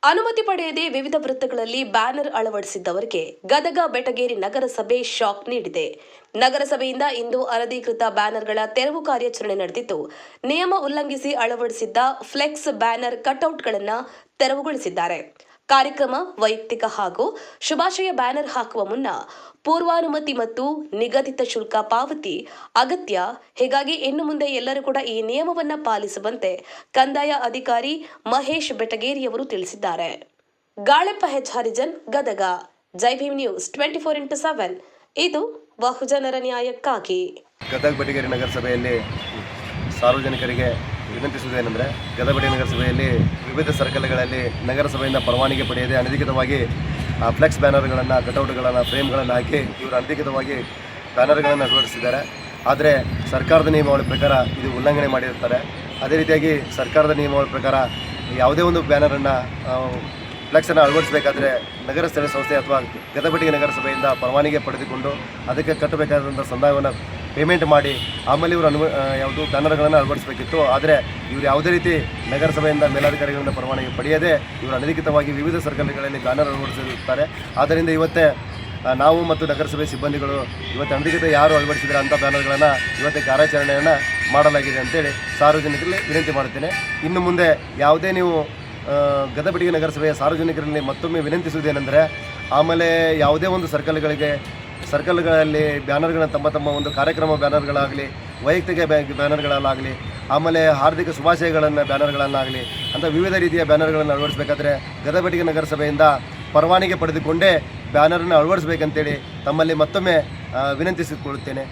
ಅನುಮತಿ ಪಡೆಯದೆ ವಿವಿಧ ವೃತ್ತಗಳಲ್ಲಿ ಬ್ಯಾನರ್ ಅಳವಡಿಸಿದ್ದವರಿಗೆ ಗದಗ ಬೆಟಗೇರಿ ನಗರಸಭೆ ಶಾಕ್ ನೀಡಿದೆ. ನಗರಸಭೆಯಿಂದ ಇಂದು ಅನಧಿಕೃತ ಬ್ಯಾನರ್ಗಳ ತೆರವು ಕಾರ್ಯಾಚರಣೆ ನಡೆದಿದ್ದು, ನಿಯಮ ಉಲ್ಲಂಘಿಸಿ ಅಳವಡಿಸಿದ್ದ ಫ್ಲೆಕ್ಸ್ ಬ್ಯಾನರ್ ಕಟೌಟ್ಗಳನ್ನು ತೆರವುಗೊಳಿಸಿದ್ದಾರೆ. ಕಾರ್ಯಕ್ರಮ, ವೈಯಕ್ತಿಕ ಹಾಗೂ ಶುಭಾಶಯ ಬ್ಯಾನರ್ ಹಾಕುವ ಮುನ್ನ ಪೂರ್ವಾನುಮತಿ ಮತ್ತು ನಿಗದಿತ ಶುಲ್ಕ ಪಾವತಿ ಅಗತ್ಯ. ಹೀಗಾಗಿ ಇನ್ನು ಮುಂದೆ ಎಲ್ಲರೂ ಕೂಡ ಈ ನಿಯಮವನ್ನು ಪಾಲಿಸುವಂತೆ ಕಂದಾಯ ಅಧಿಕಾರಿ ಮಹೇಶ್ ಬೆಟಗೇರಿಯವರು ತಿಳಿಸಿದ್ದಾರೆ. ಗಾಳೆಪ್ಪ ಹೆಚ್ ಹರಿಜನ್, ಗದಗ. ಜೈ ಭೀಮ್ ನ್ಯೂಸ್ 24x7 ಇದು ಬಹುಜನರ ನ್ಯಾಯಕ್ಕಾಗಿ. ಗದಗ ಬೆಟಗೇರಿ ನಗರಸಭೆಯಲ್ಲಿ ಸಾರ್ವಜನಿಕರಿಗೆ ವಿನಂತಿಸುವುದೇನೆಂದರೆ, ಗದಗ ಬೆಟಗೇರಿ ನಗರಸಭೆಯಲ್ಲಿ ವಿವಿಧ ಸರ್ಕಲ್ಗಳಲ್ಲಿ ನಗರಸಭೆಯಿಂದ ಪರವಾನಗಿ ಪಡೆಯದೆ ಅನಧಿಕೃತವಾಗಿ ಫ್ಲೆಕ್ಸ್ ಬ್ಯಾನರ್ಗಳನ್ನು, ಕಟೌಟ್ಗಳನ್ನು, ಫ್ರೇಮ್ಗಳನ್ನು ಹಾಕಿ ಇವರು ಅನಧಿಕೃತವಾಗಿ ಬ್ಯಾನರ್ಗಳನ್ನು ಅಳವಡಿಸಿದ್ದಾರೆ. ಆದರೆ ಸರ್ಕಾರದ ನಿಯಮಾವಳಿ ಪ್ರಕಾರ ಇದು ಉಲ್ಲಂಘನೆ ಮಾಡಿರ್ತಾರೆ. ಅದೇ ರೀತಿಯಾಗಿ ಸರ್ಕಾರದ ನಿಯಮಾವಳಿ ಪ್ರಕಾರ ಯಾವುದೇ ಒಂದು ಬ್ಯಾನರನ್ನು ಫ್ಲೆಕ್ಸನ್ನು ಅಳವಡಿಸಬೇಕಾದ್ರೆ ನಗರ ಸ್ಥಳೀಯ ಸಂಸ್ಥೆ ಅಥವಾ ಗದಗ ಬೆಟಗೇರಿ ನಗರಸಭೆಯಿಂದ ಪರವಾನಗಿ ಪಡೆದುಕೊಂಡು ಅದಕ್ಕೆ ಕಟ್ಟಬೇಕಾದಂಥ ಸಂದಾಯವನ್ನು ಪೇಮೆಂಟ್ ಮಾಡಿ ಆಮೇಲೆ ಇವರು ಯಾವುದು ಬ್ಯಾನರ್ಗಳನ್ನು ಅಳವಡಿಸಬೇಕಿತ್ತು. ಆದರೆ ಇವರು ಯಾವುದೇ ರೀತಿ ನಗರಸಭೆಯಿಂದ ಮೇಲಾಧಿಕಾರಿಗಳಿಂದ ಪರವಾನಗಿ ಪಡೆಯದೆ ಇವರು ಅನಧಿಕೃತವಾಗಿ ವಿವಿಧ ಸರ್ಕಲ್ಗಳಲ್ಲಿ ಬ್ಯಾನರ್ ಅಳವಡಿಸಿರುತ್ತಾರೆ. ಆದ್ದರಿಂದ ಇವತ್ತೇ ನಾವು ಮತ್ತು ನಗರಸಭೆ ಸಿಬ್ಬಂದಿಗಳು ಇವತ್ತು ಅನಧಿಕೃತ ಯಾರು ಅಳವಡಿಸಿದರೆ ಅಂಥ ಬ್ಯಾನರ್ಗಳನ್ನು ಇವತ್ತೇ ಕಾರ್ಯಾಚರಣೆಯನ್ನು ಮಾಡಲಾಗಿದೆ ಅಂತೇಳಿ ಸಾರ್ವಜನಿಕರಲ್ಲಿ ವಿನಂತಿ ಮಾಡುತ್ತೇನೆ. ಇನ್ನು ಮುಂದೆ ಯಾವುದೇ ನೀವು ಗದಗ ಬೆಟಗೇರಿ ನಗರಸಭೆಯ ಸಾರ್ವಜನಿಕರಲ್ಲಿ ಮತ್ತೊಮ್ಮೆ ವಿನಂತಿಸುವುದೇನೆಂದರೆ, ಆಮೇಲೆ ಯಾವುದೇ ಒಂದು ಸರ್ಕಲ್ಗಳಲ್ಲಿ ಬ್ಯಾನರ್ಗಳನ್ನು ತಮ್ಮ ಒಂದು ಕಾರ್ಯಕ್ರಮ ಬ್ಯಾನರ್ಗಳಾಗಲಿ, ವೈಯಕ್ತಿಕ ಬ್ಯಾನರ್ಗಳಲ್ಲಾಗಲಿ, ಆಮೇಲೆ ಹಾರ್ದಿಕ ಶುಭಾಶಯಗಳನ್ನು ಬ್ಯಾನರ್ಗಳನ್ನಾಗಲಿ ಅಂತ ವಿವಿಧ ರೀತಿಯ ಬ್ಯಾನರ್ಗಳನ್ನು ಅಳವಡಿಸಬೇಕಾದ್ರೆ ಗದಗ ಬೆಟಗೇರಿ ನಗರಸಭೆಯಿಂದ ಪರವಾನಗಿ ಪಡೆದುಕೊಂಡೇ ಬ್ಯಾನರನ್ನು ಅಳವಡಿಸಬೇಕಂತೇಳಿ ತಮ್ಮಲ್ಲಿ ಮತ್ತೊಮ್ಮೆ ವಿನಂತಿಸಿಕೊಳ್ಳುತ್ತೇನೆ.